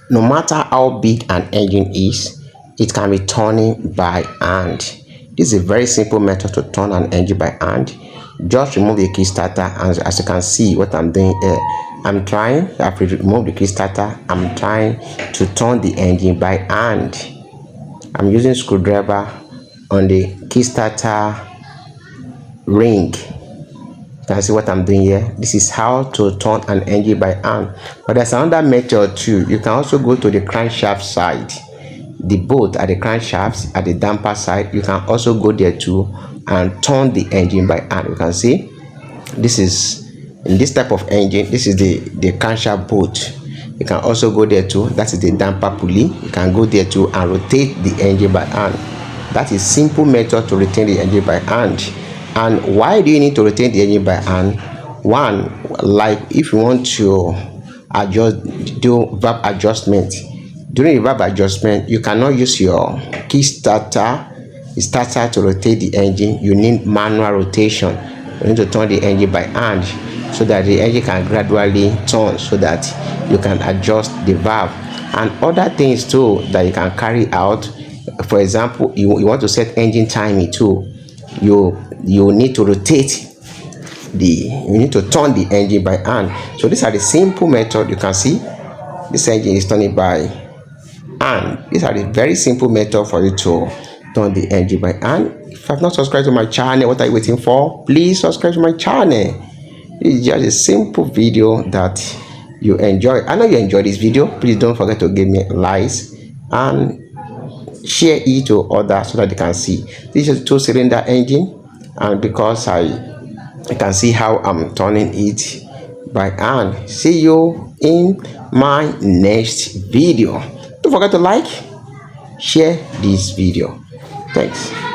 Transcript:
No matter how big an engine is, it can be turning by hand. This is a very simple method to turn an engine by hand. Just remove the kickstarter, and as you can see what I'm doing here, I've removed the kickstarter. I'm trying to turn the engine by hand. I'm using screwdriver on the kickstarter ring. You can see what I'm doing here. This is how to turn an engine by hand. But there's another method too. You can also go to the crankshaft side, the bolt at the crankshaft at the damper side. You can also go there too and turn the engine by hand. You can see this is in this type of engine. This is the crankshaft bolt. You can also go there too. That is the damper pulley. You can go there too and rotate the engine by hand. That is simple method to retain the engine by hand. And why do you need to retain the engine by hand? One, like if you want to do valve adjustment. During the valve adjustment, you cannot use your kickstarter starter to rotate the engine. You need manual rotation. You need to turn the engine by hand so that the engine can gradually turn, so that you can adjust the valve and other things too that you can carry out. For example, you want to set engine timing too. You need to rotate you need to turn the engine by hand. So these are the simple method. You can see this engine is turning by hand. These are the very simple method for you to turn the engine by hand. If you have not subscribed to my channel, what are you waiting for? Please subscribe to my channel. It's just a simple video that you enjoy. I know you enjoy this video. Please don't forget to give me likes and share it to others so that they can see. This is a 2-cylinder engine, and because I can see how I'm turning it by hand. See you in my next video. Don't forget to like, share this video. Thanks.